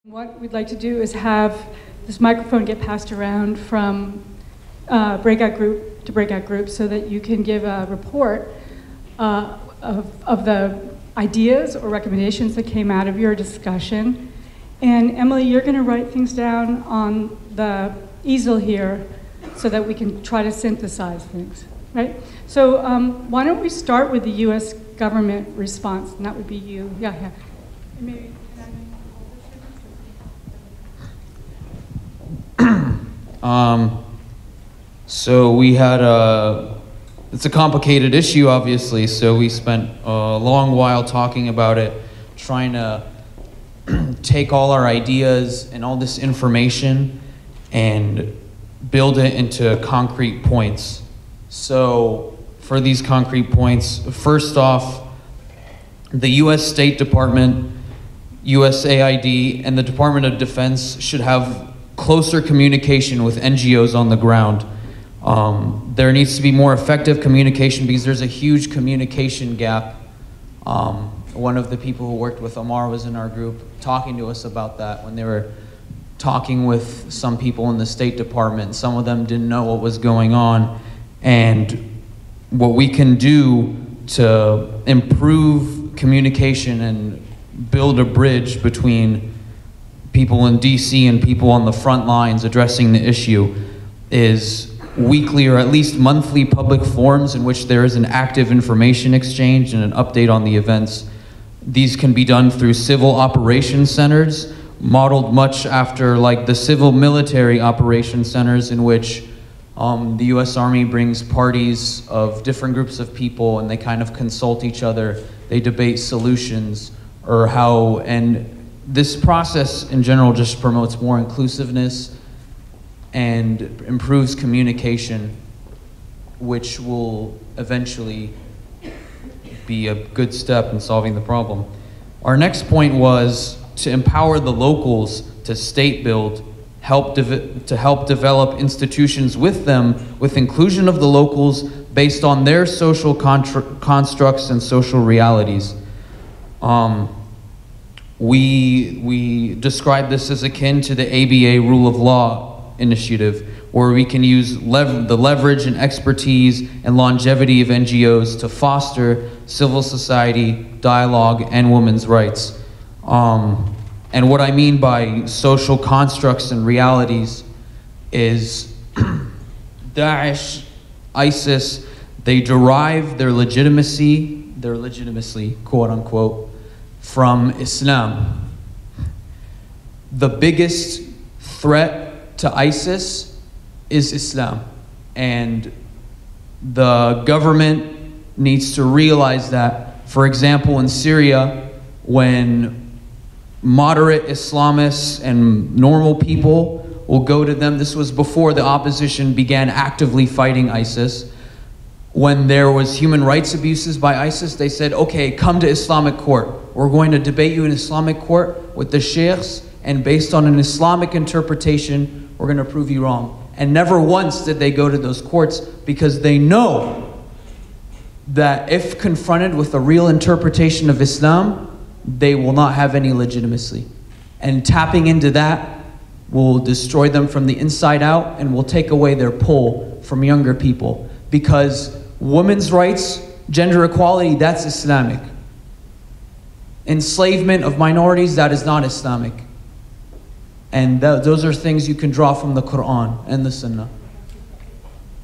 What we'd like to do is have this microphone get passed around from breakout group to breakout group so that you can give a report of the ideas or recommendations that came out of your discussion. And Emily, you're going to write things down on the easel here so that we can try to synthesize things, right? So why don't we start with the U.S. government response, and that would be you. Yeah. Maybe. So we had it's a complicated issue, obviously, so we spent a long while talking about it, trying to take all our ideas and all this information and build it into concrete points. So for these concrete points, first off, the U.S. State Department, USAID, and the Department of Defense should have closer communication with NGOs on the ground. There needs to be more effective communication because there's a huge communication gap. One of the people who worked with AMAR was in our group talking to us about that when they were talking with some people in the State Department. Some of them didn't know what was going on, and what we can do to improve communication and build a bridge between people in DC and people on the front lines addressing the issue is weekly or at least monthly public forums in which there is an active information exchange and an update on the events. These can be done through civil operations centers, modeled much after like the civil military operations centers in which the US Army brings parties of different groups of people and they kind of consult each other, they debate solutions or how, and this process in general just promotes more inclusiveness and improves communication, which will eventually be a good step in solving the problem. Our next point was to empower the locals to state build, to help develop institutions with them, with inclusion of the locals based on their social constructs and social realities. We describe this as akin to the ABA Rule of Law initiative, where we can use the leverage and expertise and longevity of NGOs to foster civil society, dialogue, and women's rights. And what I mean by social constructs and realities is Daesh, ISIS, they derive their legitimacy, quote unquote, from Islam. The biggest threat to ISIS is Islam, and the government needs to realize that. For example, in Syria, when moderate Islamists and normal people will go to them, this was before the opposition began actively fighting ISIS. When there was human rights abuses by ISIS, they said, okay, come to Islamic court. We're going to debate you in Islamic court with the sheikhs, and based on an Islamic interpretation, we're going to prove you wrong. And never once did they go to those courts because they know that if confronted with a real interpretation of Islam, they will not have any legitimacy. And tapping into that will destroy them from the inside out and will take away their pull from younger people. Because women's rights, gender equality, that's Islamic. Enslavement of minorities, that is not Islamic. And those are things you can draw from the Quran and the Sunnah.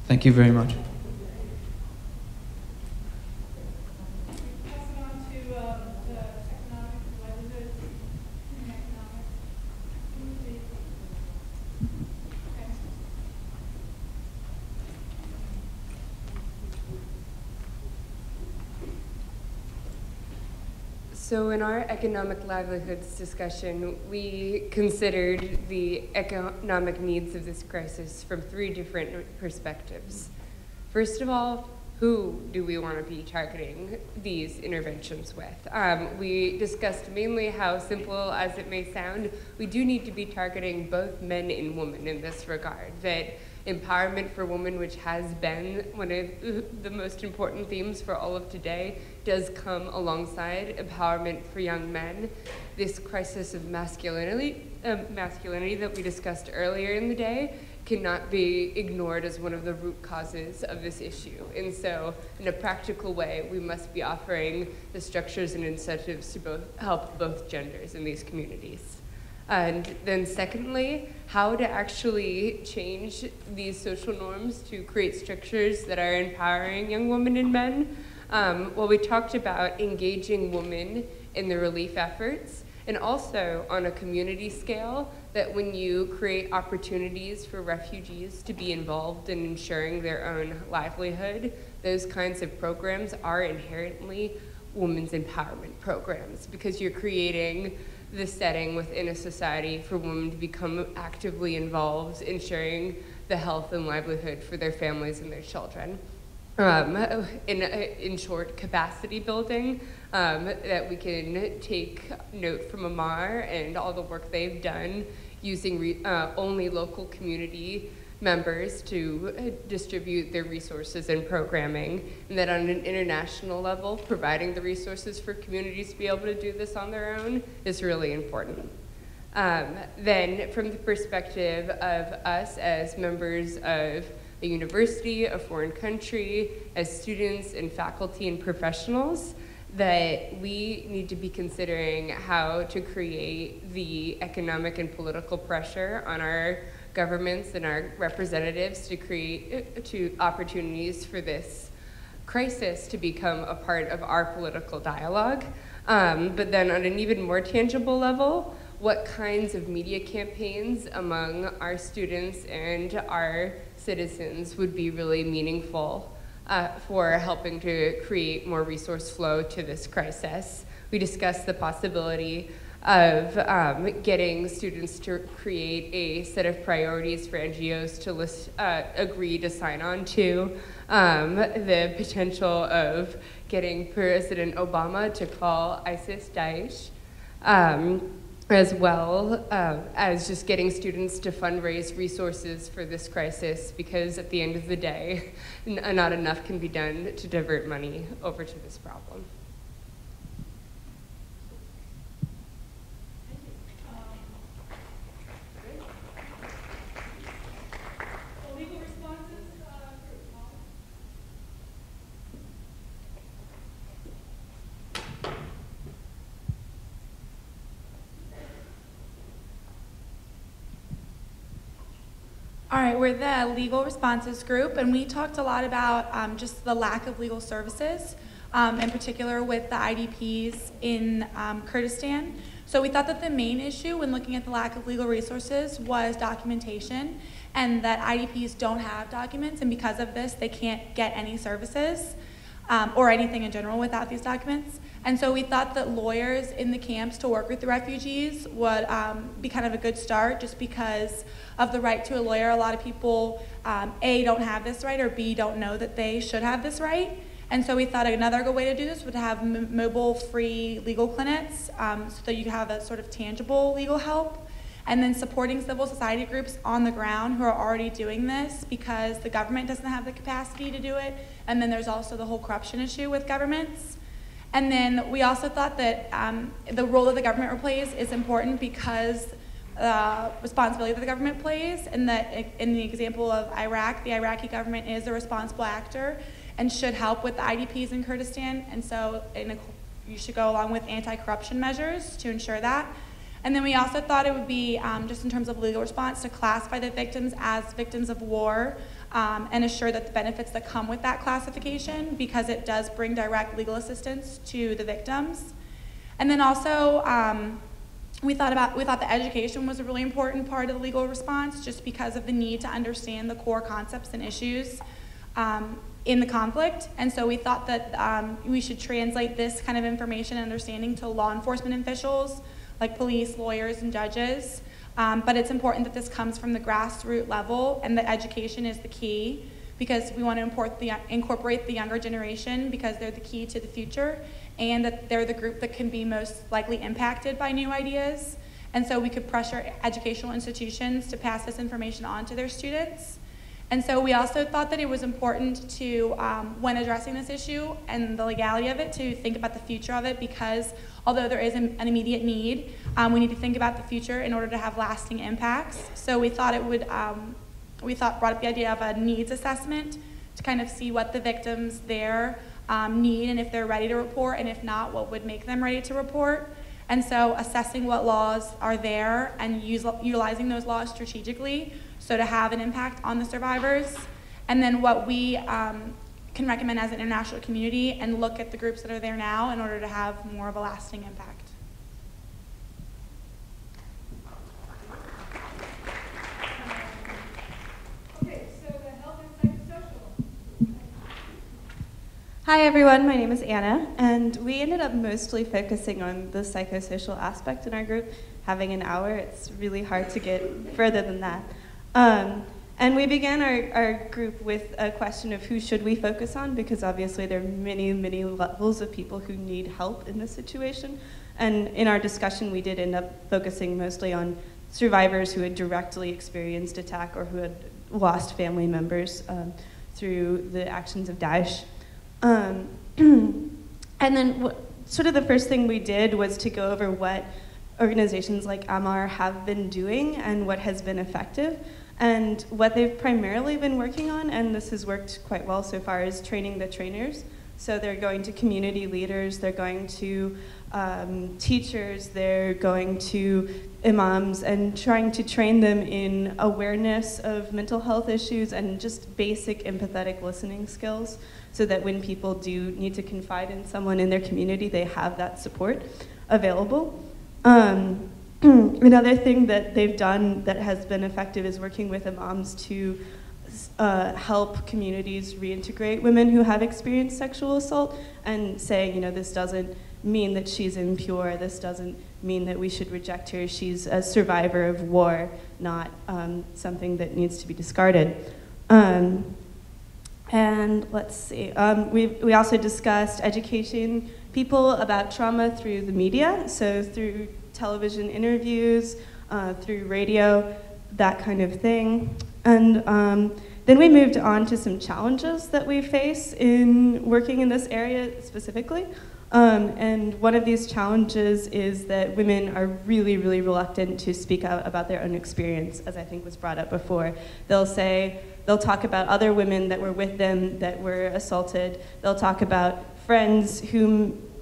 Thank you very much. So in our economic livelihoods discussion, we considered the economic needs of this crisis from 3 different perspectives. First of all, who do we want to be targeting these interventions with? We discussed mainly how simple as it may sound, we do need to be targeting both men and women in this regard, that empowerment for women, which has been one of the most important themes for all of today, does come alongside empowerment for young men. This crisis of masculinity that we discussed earlier in the day cannot be ignored as one of the root causes of this issue. And so, in a practical way, we must be offering the structures and incentives to help both genders in these communities. And then secondly, how to actually change these social norms to create structures that are empowering young women and men. Well, we talked about engaging women in the relief efforts, and also on a community scale, that when you create opportunities for refugees to be involved in ensuring their own livelihood, those kinds of programs are inherently women's empowerment programs, because you're creating the setting within a society for women to become actively involved in ensuring the health and livelihood for their families and their children. In short, capacity building, that we can take note from AMAR and all the work they've done using only local community members to distribute their resources and programming, and that on an international level, providing the resources for communities to be able to do this on their own is really important. Then from the perspective of us as members of a university, a foreign country, as students and faculty and professionals, that we need to be considering how to create the economic and political pressure on our governments and our representatives to create opportunities for this crisis to become a part of our political dialogue. But then on an even more tangible level, what kinds of media campaigns among our students and our citizens would be really meaningful for helping to create more resource flow to this crisis. We discussed the possibility of getting students to create a set of priorities for NGOs to agree to sign on to, the potential of getting President Obama to call ISIS Daesh, as well as just getting students to fundraise resources for this crisis, because at the end of the day, not enough can be done to divert money over to this problem. All right, we're the Legal Responses Group, and we talked a lot about just the lack of legal services, in particular with the IDPs in Kurdistan. So we thought that the main issue when looking at the lack of legal resources was documentation, and that IDPs don't have documents, and because of this, they can't get any services or anything in general without these documents. And so we thought that lawyers in the camps to work with the refugees would be kind of a good start, just because of the right to a lawyer. A lot of people, A, don't have this right, or B, don't know that they should have this right. And so we thought another good way to do this would have mobile free legal clinics, so that you have a sort of tangible legal help. And then supporting civil society groups on the ground who are already doing this, because the government doesn't have the capacity to do it. And then there's also the whole corruption issue with governments. And then we also thought that the role that the government plays is important, because responsibility that the government plays, and that in the example of Iraq, the Iraqi government is a responsible actor and should help with the IDPs in Kurdistan. And so you should go along with anti-corruption measures to ensure that. And then we also thought it would be, just in terms of legal response, to classify the victims as victims of war, and assure that the benefits that come with that classification, because it does bring direct legal assistance to the victims. And then also, we thought that education was a really important part of the legal response, just because of the need to understand the core concepts and issues in the conflict. And so we thought that we should translate this kind of information and understanding to law enforcement officials, like police, lawyers, and judges. But it's important that this comes from the grassroots level, and that education is the key, because we want to incorporate the younger generation, because they're the key to the future, and that they're the group that can be most likely impacted by new ideas. And so we could pressure educational institutions to pass this information on to their students. And so we also thought that it was important to, when addressing this issue and the legality of it, to think about the future of it, because although there is an immediate need, we need to think about the future in order to have lasting impacts. So we thought it would, brought up the idea of a needs assessment to kind of see what the victims there need and if they're ready to report, and if not, what would make them ready to report. And so assessing what laws are there and utilizing those laws strategically so to have an impact on the survivors. And then what we can recommend as an international community and look at the groups that are there now in order to have more of a lasting impact. Okay, so the health and psychosocial. Hi everyone, my name is Anna, and we ended up mostly focusing on the psychosocial aspect in our group. Having an hour, it's really hard to get further than that. And we began our group with a question of who should we focus on, because obviously there are many, many levels of people who need help in this situation. And in our discussion, we did end up focusing mostly on survivors who had directly experienced attack or who had lost family members through the actions of Daesh. And then sort of the first thing we did was to go over what organizations like AMAR have been doing and what has been effective. And what they've primarily been working on, and this has worked quite well so far, is training the trainers. So they're going to community leaders, they're going to teachers, they're going to imams, and trying to train them in awareness of mental health issues and just basic empathetic listening skills, so that when people do need to confide in someone in their community, they have that support available. Another thing that they've done that has been effective is working with imams to help communities reintegrate women who have experienced sexual assault, and saying, you know, this doesn't mean that she's impure, this doesn't mean that we should reject her, she's a survivor of war, not something that needs to be discarded. And let's see, we also discussed educating people about trauma through the media, so through television interviews, through radio, that kind of thing. And then we moved on to some challenges that we face in working in this area specifically. And one of these challenges is that women are really, really reluctant to speak out about their own experience, as I think was brought up before. They'll talk about other women that were with them that were assaulted. They'll talk about friends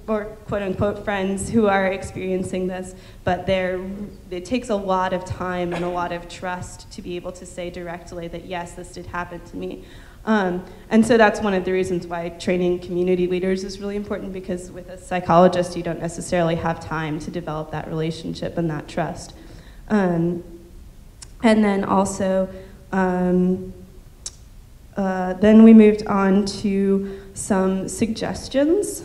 or quote unquote friends who are experiencing this, but it takes a lot of time and a lot of trust to be able to say directly that yes, this did happen to me. And so that's one of the reasons why training community leaders is really important, because with a psychologist, you don't necessarily have time to develop that relationship and that trust. And then also, then we moved on to some suggestions.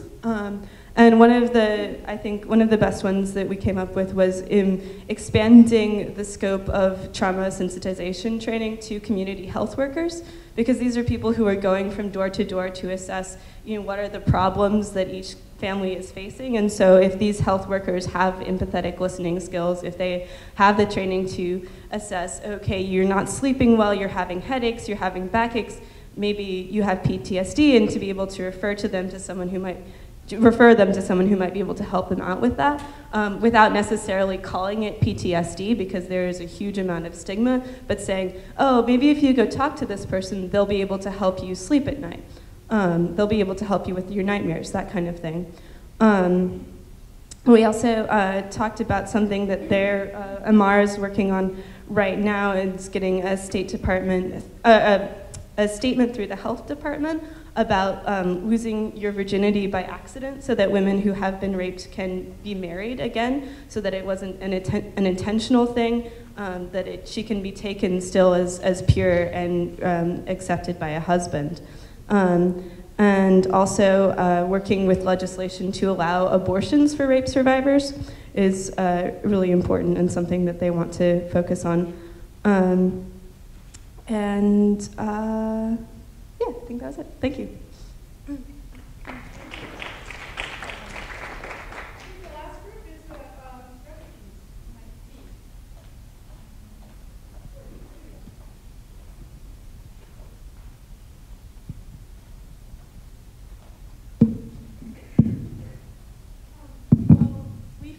And I think one of the best ones that we came up with was in expanding the scope of trauma sensitization training to community health workers, because these are people who are going from door to door to assess, you know, what are the problems that each family is facing. And so if these health workers have empathetic listening skills, if they have the training to assess, okay, you're not sleeping well, you're having headaches, you're having backaches, maybe you have PTSD, and to be able to refer them to someone who might be able to help them out with that, without necessarily calling it PTSD, because there is a huge amount of stigma, but saying, oh, maybe if you go talk to this person, they'll be able to help you sleep at night. They'll be able to help you with your nightmares, that kind of thing. We also talked about something that AMAR is working on right now. It's getting a statement through the health department about losing your virginity by accident, so that women who have been raped can be married again, so that it wasn't an intentional thing, that she can be taken still as pure and accepted by a husband. And also working with legislation to allow abortions for rape survivors is really important and something that they want to focus on. Yeah, I think that was it. Thank you. The last group is refugees.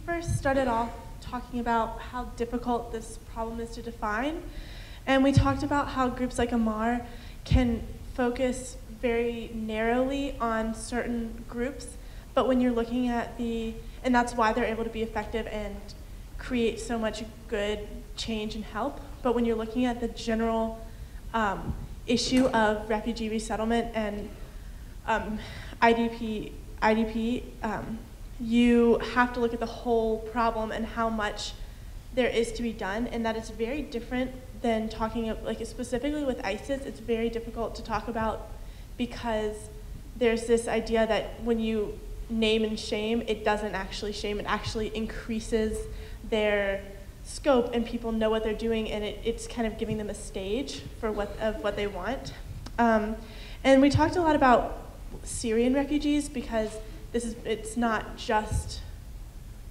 first started off talking about how difficult this problem is to define. And we talked about how groups like AMAR can focus very narrowly on certain groups, but when you're looking at and that's why they're able to be effective and create so much good change and help. But when you're looking at the general issue of refugee resettlement and IDP, you have to look at the whole problem and how much there is to be done, and that is very different than talking like specifically with ISIS. It's very difficult to talk about because there's this idea that when you name and shame, it doesn't actually shame, it actually increases their scope and people know what they're doing, and it's kind of giving them a stage for what they want. And we talked a lot about Syrian refugees because it's not just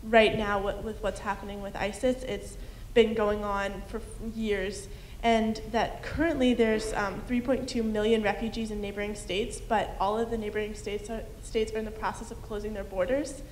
right now with what's happening with ISIS. It's been going on for years, and that currently there's 3.2 million refugees in neighboring states, but all of the neighboring states are in the process of closing their borders,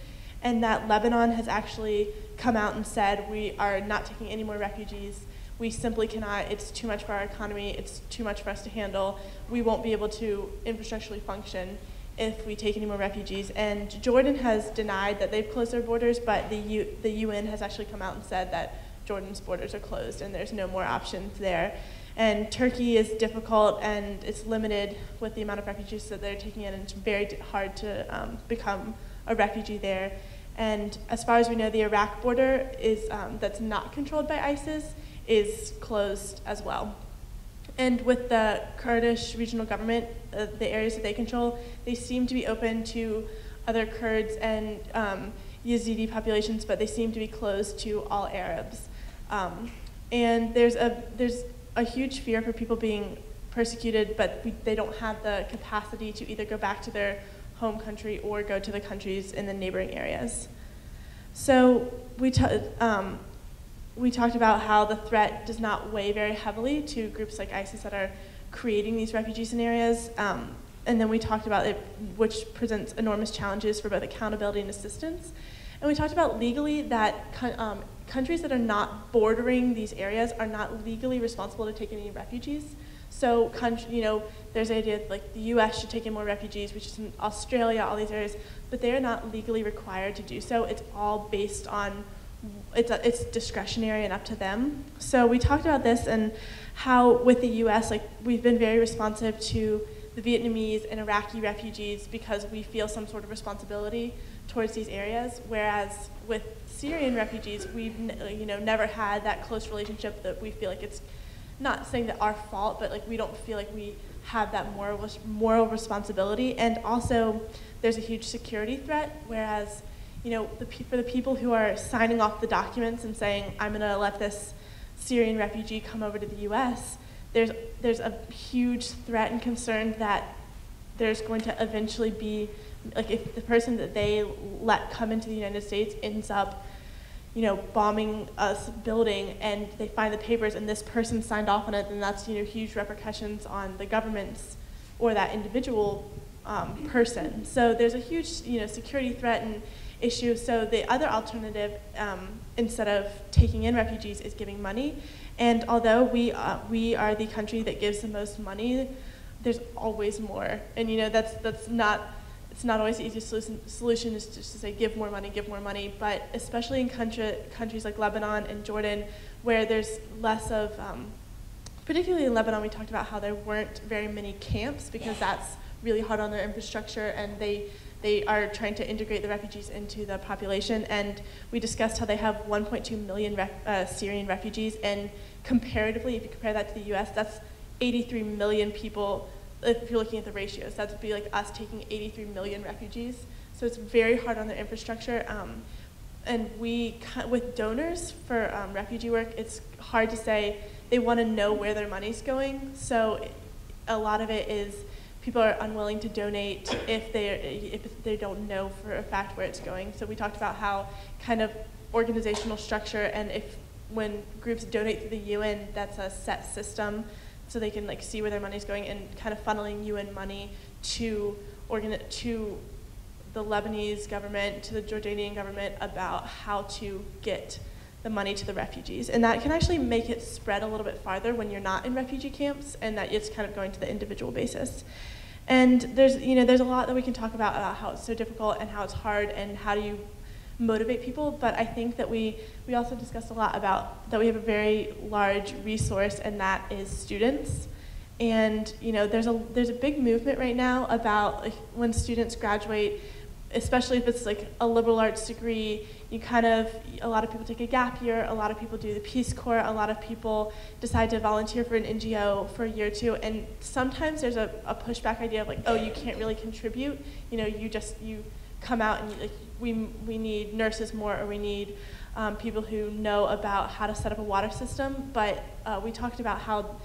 and that Lebanon has actually come out and said, we are not taking any more refugees. We simply cannot. It's too much for our economy. It's too much for us to handle. We won't be able to infrastructurally function if we take any more refugees. And Jordan has denied that they've closed their borders, but the UN has actually come out and said that Jordan's borders are closed and there's no more options there. And Turkey is difficult and it's limited with the amount of refugees that they're taking in, and it's very hard to become a refugee there. And as far as we know, the Iraq border is that's not controlled by ISIS is closed as well. And with the Kurdish regional government, the areas that they control, they seem to be open to other Kurds and Yazidi populations, but they seem to be closed to all Arabs. And there's a huge fear for people being persecuted, but they don't have the capacity to either go back to their home country or go to the countries in the neighboring areas. So we talked about how the threat does not weigh very heavily to groups like ISIS that are creating these refugee scenarios. And then we talked about it, which presents enormous challenges for both accountability and assistance. And we talked about legally that countries that are not bordering these areas are not legally responsible to take any refugees. So, there's the idea like the U.S. should take in more refugees, which is in Australia, all these areas, but they're not legally required to do so. It's all based on, it's discretionary and up to them. So we talked about this and how with the U.S., we've been very responsive to the Vietnamese and Iraqi refugees because we feel some sort of responsibility towards these areas, whereas with Syrian refugees, we've never had that close relationship that we feel like it's not saying that our fault, but we don't feel like we have that moral responsibility. And also, there's a huge security threat, whereas for the people who are signing off the documents and saying, I'm going to let this Syrian refugee come over to the U.S., there's a huge threat and concern that there's going to eventually be, if the person that they let come into the United States ends up bombing a building and they find the papers and this person signed off on it, then that's, huge repercussions on the governments or that individual person. So there's a huge, security threat and issue. So the other alternative, instead of taking in refugees, is giving money. And although we are the country that gives the most money, there's always more. And that's not. It's not always the easiest solution is just to say give more money, but especially in countries like Lebanon and Jordan, where there's less of, particularly in Lebanon, we talked about how there weren't very many camps because that's really hard on their infrastructure, and they are trying to integrate the refugees into the population. And we discussed how they have 1.2 million Syrian refugees, and comparatively, if you compare that to the U.S., that's 83 million people. If you're looking at the ratios, that would be like us taking 83 million refugees. So it's very hard on their infrastructure. And with donors for refugee work, it's hard to say. They want to know where their money's going. So a lot of it is people are unwilling to donate if they don't know for a fact where it's going. So we talked about how kind of organizational structure, and when groups donate through the UN, that's a set system. So they can see where their money's going, and kind of funneling UN money to the Lebanese government to the Jordanian government about how to get the money to the refugees. And that can actually make it spread a little bit farther when you're not in refugee camps, and that it's kind of going to the individual basis. And there's a lot that we can talk about how it's so difficult and how it's hard and how do you motivate people, but I think that we also discussed a lot about that we have a very large resource, and that is students. And there's a big movement right now about like, when students graduate, especially if it's like a liberal arts degree, a lot of people take a gap year, a lot of people do the Peace Corps, a lot of people decide to volunteer for an NGO for a year or two, and sometimes there's a pushback idea of like, oh, you can't really contribute, you come out and like, we need nurses more, or we need people who know about how to set up a water system, but we talked about how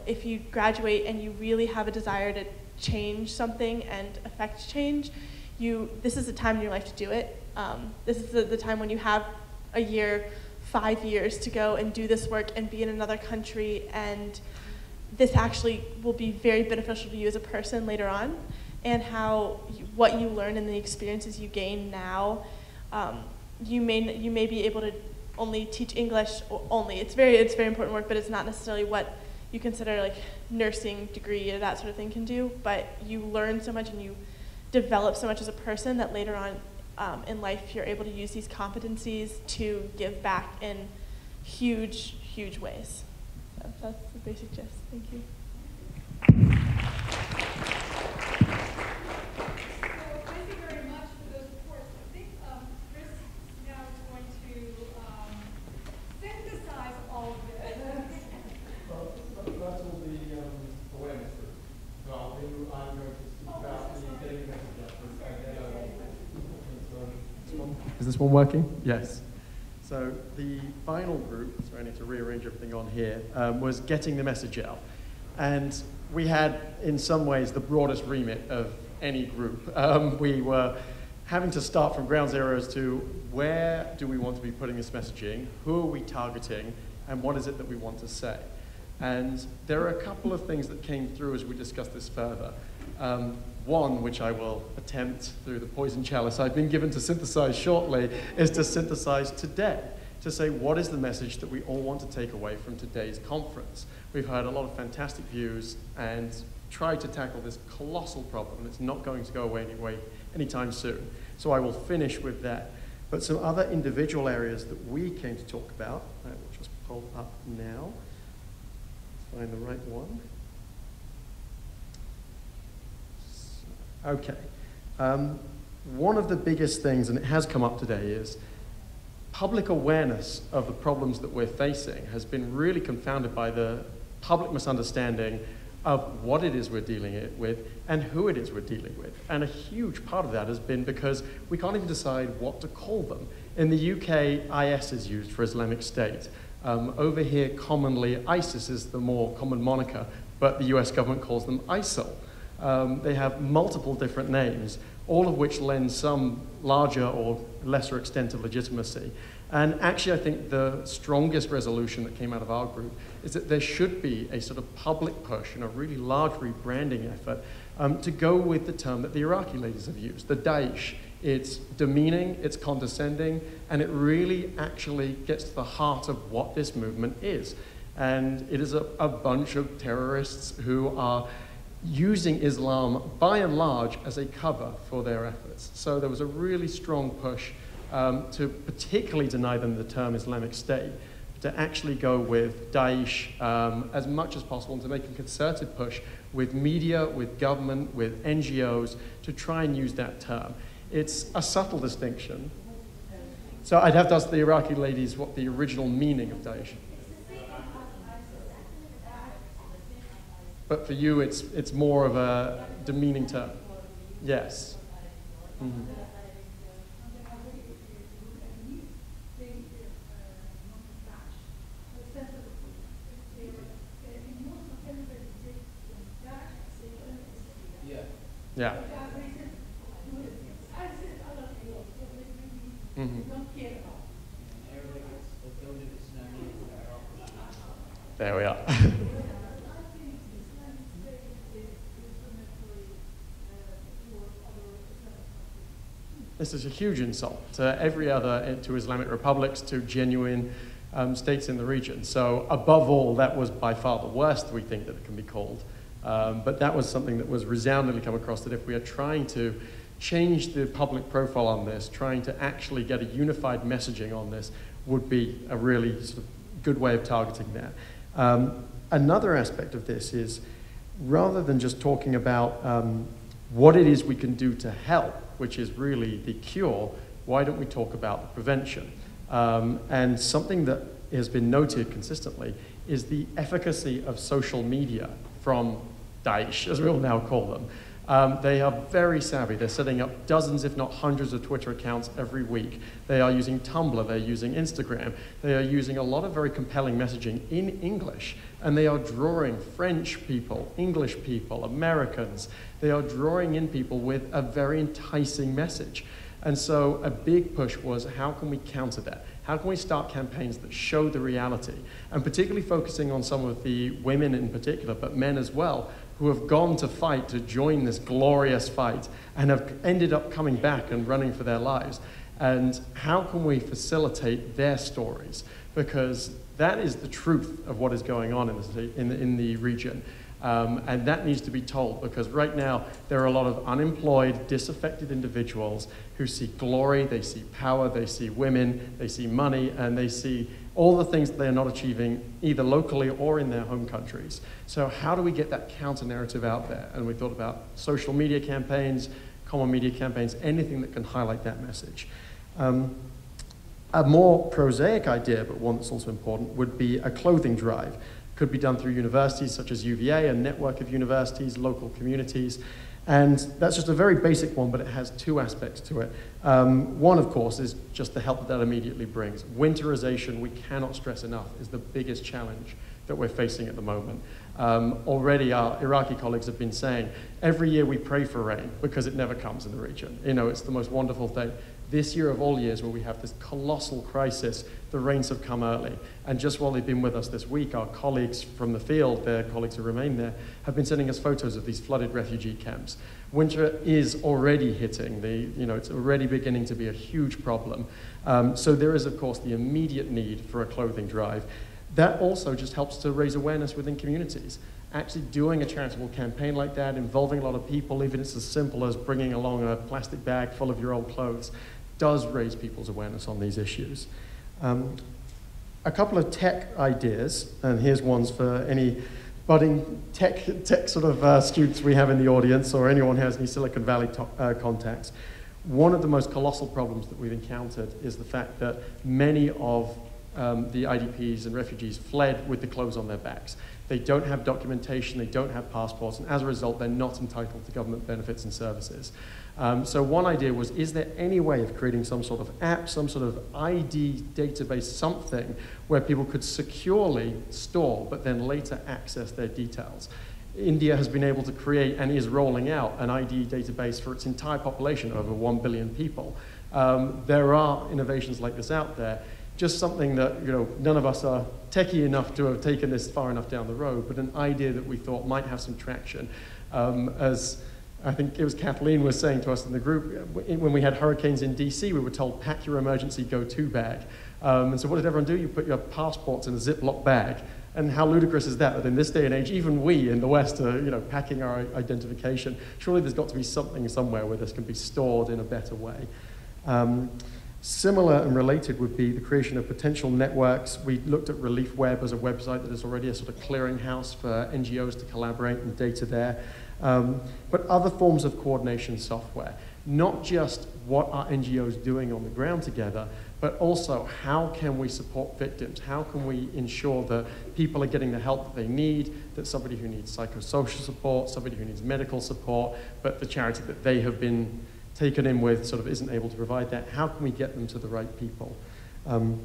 if you graduate and you really have a desire to change something and affect change, this is the time in your life to do it. This is the time when you have a year, 5 years to go and do this work and be in another country, and this actually will be very beneficial to you as a person later on, and what you learn and the experiences you gain now, you may be able to only teach English, or only, it's very important work, but it's not necessarily what you consider like nursing degree or that sort of thing can do, but you learn so much and you develop so much as a person that later on in life you're able to use these competencies to give back in huge, huge ways. So that's the basic gist. Thank you. Thank you very much for those reports. I think Chris now is going to synthesize all of this. Well, that's all the awareness group. So I'm going to speak about the getting message out. Is this one working? Yes. So the final group, sorry, I need to rearrange everything on here, was getting the message out. And we had, in some ways, the broadest remit of any group. We were having to start from ground zero as to where do we want to be putting this messaging, who are we targeting, and what is it that we want to say. And there are a couple of things that came through as we discussed this further. One, which I will attempt through the poison chalice I've been given to synthesize shortly, is to synthesize today, to say what is the message that we all want to take away from today's conference. We've heard a lot of fantastic views and tried to tackle this colossal problem. It's not going to go away anytime soon. So I will finish with that. But some other individual areas that we came to talk about, I will just pull up now. Find the right one. Okay. One of the biggest things, and it has come up today, is public awareness of the problems that we're facing has been really confounded by the public misunderstanding of what it is we're dealing with and who it is we're dealing with. And a huge part of that has been because we can't even decide what to call them. In the UK, IS is used for Islamic State. Over here, commonly, ISIS is the more common moniker, but the US government calls them ISIL. They have multiple different names, all of which lend some larger or lesser extent of legitimacy. And actually, I think the strongest resolution that came out of our group is that there should be a sort of public push and a really large rebranding effort to go with the term that the Iraqi ladies have used, the Daesh. It's demeaning, it's condescending, and it really actually gets to the heart of what this movement is. And it is a bunch of terrorists who are using Islam, by and large, as a cover for their efforts. So there was a really strong push to particularly deny them the term Islamic State, to actually go with Daesh as much as possible, and to make a concerted push with media, with government, with NGOs, to try and use that term. It's a subtle distinction. So I'd have to ask the Iraqi ladies what the original meaning of Daesh. But for you, it's more of a demeaning term. Yes. Mm-hmm. Yeah. Mm-hmm. There we are. This is a huge insult to every other, to Islamic republics, to genuine states in the region. So above all, that was by far the worst we think that it can be called. But that was something that was resoundingly come across, that if we are trying to change the public profile on this, trying to actually get a unified messaging on this, would be a really sort of good way of targeting that. Another aspect of this is, rather than just talking about what it is we can do to help, which is really the cure, why don't we talk about the prevention? And something that has been noted consistently is the efficacy of social media from Daesh, as we all now call them. They are very savvy. They're setting up dozens, if not hundreds, of Twitter accounts every week. They are using Tumblr, they're using Instagram. They are using a lot of very compelling messaging in English, and they are drawing French people, English people, Americans. They are drawing in people with a very enticing message. And so a big push was, how can we counter that? How can we start campaigns that show the reality? And particularly focusing on some of the women in particular, but men as well, who have gone to fight, to join this glorious fight, and have ended up coming back and running for their lives. And how can we facilitate their stories? Because that is the truth of what is going on in the region. And that needs to be told, because right now there are a lot of unemployed, disaffected individuals who see glory, they see power, they see women, they see money, and they see all the things that they are not achieving either locally or in their home countries. So how do we get that counter-narrative out there? And we thought about social media campaigns, common media campaigns, anything that can highlight that message. A more prosaic idea, but one that's also important, would be a clothing drive. Could be done through universities such as UVA, a network of universities, local communities. And that's just a very basic one, but it has two aspects to it. One, of course, is just the help that immediately brings. Winterization, we cannot stress enough, is the biggest challenge that we're facing at the moment. Already our Iraqi colleagues have been saying, every year we pray for rain because it never comes in the region. You know, it's the most wonderful thing. This year of all years, where we have this colossal crisis, the rains have come early. And just while they've been with us this week, our colleagues from the field, their colleagues who remain there, have been sending us photos of these flooded refugee camps. Winter is already hitting. It's already beginning to be a huge problem. So there is, of course, the immediate need for a clothing drive. That also just helps to raise awareness within communities. Actually doing a charitable campaign like that, involving a lot of people, even if it's as simple as bringing along a plastic bag full of your old clothes, does raise people's awareness on these issues. A couple of tech ideas, and here's ones for any budding tech sort of students we have in the audience, or anyone who has any Silicon Valley contacts. One of the most colossal problems that we've encountered is the fact that many of the IDPs and refugees fled with the clothes on their backs. They don't have documentation, they don't have passports, and as a result, they're not entitled to government benefits and services. So one idea was, is there any way of creating some sort of app, some sort of ID database, something where people could securely store, but then later access their details? India has been able to create and is rolling out an ID database for its entire population, over 1 billion people. There are innovations like this out there. Just something that, none of us are techie enough to have taken this far enough down the road, but an idea that we thought might have some traction. As I think it was Kathleen was saying to us in the group, when we had hurricanes in DC, we were told, pack your emergency go-to bag. And so what did everyone do? You put your passports in a Ziploc bag. And how ludicrous is that in this day and age, even we in the West are packing our identification. Surely there's got to be something somewhere where this can be stored in a better way. Similar and related would be the creation of potential networks. We looked at Relief Web as a website that is already a sort of clearinghouse for NGOs to collaborate and data there. But other forms of coordination software, not just what are NGOs doing on the ground together, but also how can we support victims? How can we ensure that people are getting the help that they need, that somebody who needs psychosocial support, somebody who needs medical support, but the charity that they have been taken in with sort of isn't able to provide that. How can we get them to the right people? And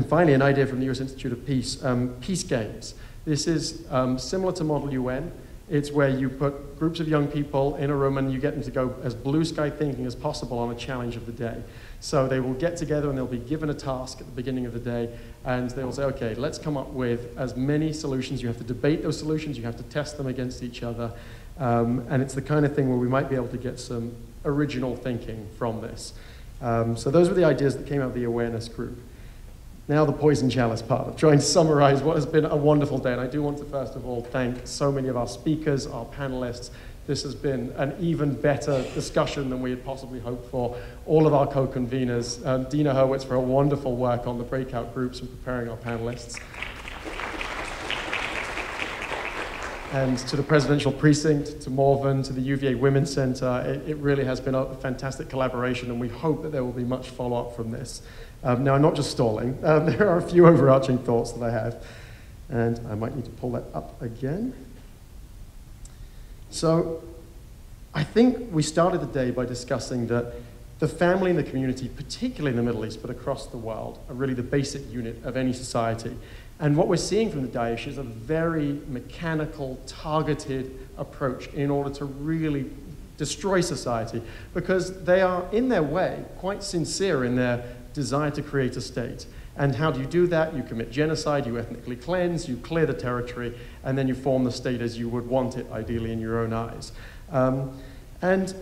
finally, an idea from the US Institute of Peace, peace games. This is similar to Model UN. It's where you put groups of young people in a room and you get them to go as blue sky thinking as possible on a challenge of the day. So they will get together and they'll be given a task at the beginning of the day, and they will say, okay, let's come up with as many solutions. You have to debate those solutions, you have to test them against each other, and it's the kind of thing where we might be able to get some original thinking from this. So those were the ideas that came out of the awareness group. Now the poison chalice part of trying to summarize what has been a wonderful day. And I do want to first of all thank so many of our speakers, our panelists. This has been an even better discussion than we had possibly hoped for. All of our co-conveners, Dina Hurwitz for her wonderful work on the breakout groups and preparing our panelists. And to the Presidential Precinct, to Morven, to the UVA Women's Center, it really has been a fantastic collaboration, and we hope that there will be much follow-up from this. Now, I'm not just stalling. There are a few overarching thoughts that I have, and I might need to pull that up again. So I think we started the day by discussing that the family and the community, particularly in the Middle East, but across the world, are really the basic unit of any society. And what we're seeing from the Daesh is a very mechanical, targeted approach in order to really destroy society, because they are, in their way, quite sincere in their desire to create a state. And how do you do that? You commit genocide, you ethnically cleanse, you clear the territory, and then you form the state as you would want it, ideally in your own eyes. And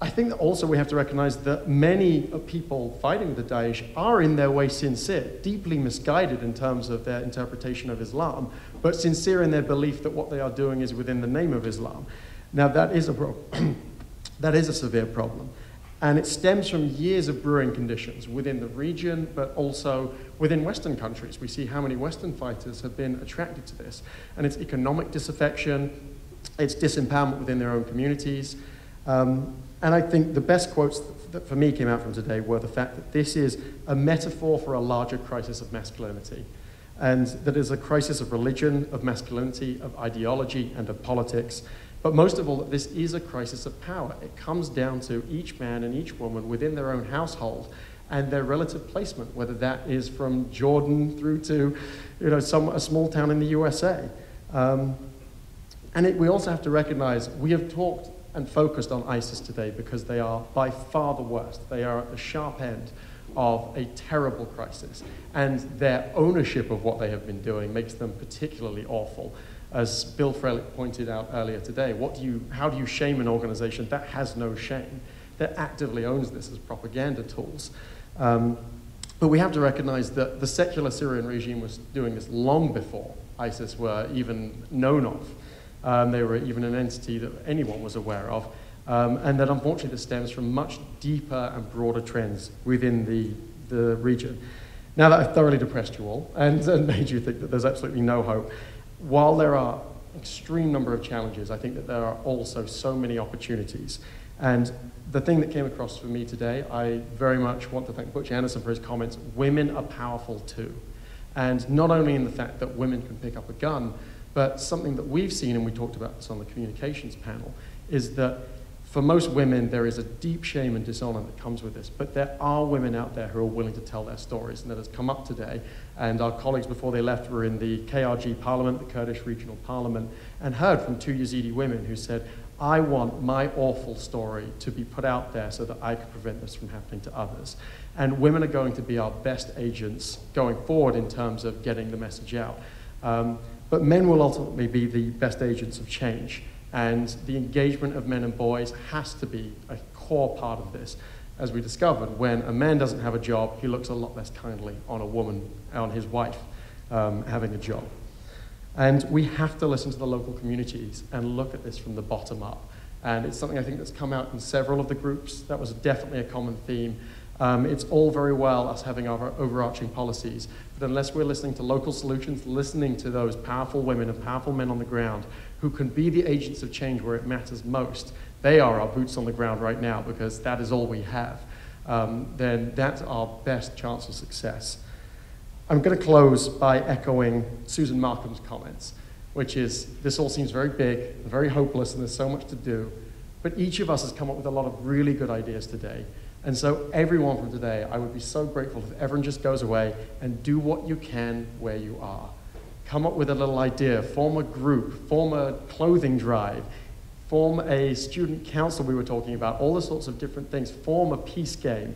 I think that also we have to recognize that many people fighting the Daesh are in their way sincere, deeply misguided in terms of their interpretation of Islam, but sincere in their belief that what they are doing is within the name of Islam. Now that is that is a severe problem. And it stems from years of brewing conditions within the region, but also within Western countries. We see how many Western fighters have been attracted to this. And it's economic disaffection, it's disempowerment within their own communities. And I think the best quotes that for me came out from today were the fact that this is a metaphor for a larger crisis of masculinity. And that is a crisis of religion, of masculinity, of ideology, and of politics. But most of all, that this is a crisis of power. It comes down to each man and each woman within their own household and their relative placement, whether that is from Jordan through to a small town in the USA. We also have to recognize we have talked and focused on ISIS today because they are by far the worst. They are at the sharp end of a terrible crisis, and their ownership of what they have been doing makes them particularly awful. As Bill Frelick pointed out earlier today, how do you shame an organization that has no shame, that actively owns this as propaganda tools? But we have to recognize that the secular Syrian regime was doing this long before ISIS were even known of. They were even an entity that anyone was aware of. And that unfortunately this stems from much deeper and broader trends within the region. Now that I've thoroughly depressed you all and made you think that there's absolutely no hope, while there are an extreme number of challenges, I think that there are also so many opportunities. And the thing that came across for me today, I very much want to thank Butch Anderson for his comments. Women are powerful too. And not only in the fact that women can pick up a gun, but something that we've seen, and we talked about this on the communications panel, is that for most women, there is a deep shame and dishonor that comes with this, but there are women out there who are willing to tell their stories, and that has come up today. And our colleagues before they left were in the KRG Parliament, the Kurdish Regional Parliament, and heard from 2 Yazidi women who said, I want my awful story to be put out there so that I can prevent this from happening to others. And women are going to be our best agents going forward in terms of getting the message out. But men will ultimately be the best agents of change. And the engagement of men and boys has to be a core part of this. As we discovered, when a man doesn't have a job, he looks a lot less kindly on a woman, on his wife having a job. And we have to listen to the local communities and look at this from the bottom up. And it's something I think that's come out in several of the groups. That was definitely a common theme. It's all very well us having our overarching policies, but unless we're listening to local solutions, listening to those powerful women and powerful men on the ground who can be the agents of change where it matters most, they are our boots on the ground right now because that is all we have, then that's our best chance of success. I'm going to close by echoing Susan Markham's comments, which is this all seems very big, very hopeless, and there's so much to do, but each of us has come up with a lot of really good ideas today. And so everyone from today, I would be so grateful if everyone just goes away and do what you can where you are. Come up with a little idea, form a group, form a clothing drive, form a student council we were talking about, all the sorts of different things, form a peace game.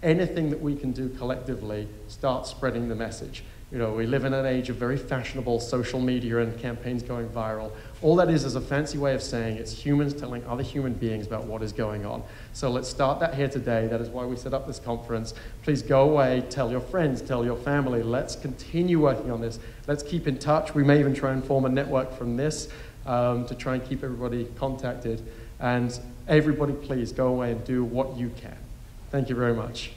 Anything that we can do collectively, start spreading the message. You know, we live in an age of very fashionable social media and campaigns going viral. All that is a fancy way of saying it's humans telling other human beings about what is going on. So let's start that here today. That is why we set up this conference. Please go away, tell your friends, tell your family. Let's continue working on this. Let's keep in touch. We may even try and form a network from this to try and keep everybody contacted. And everybody, please go away and do what you can. Thank you very much.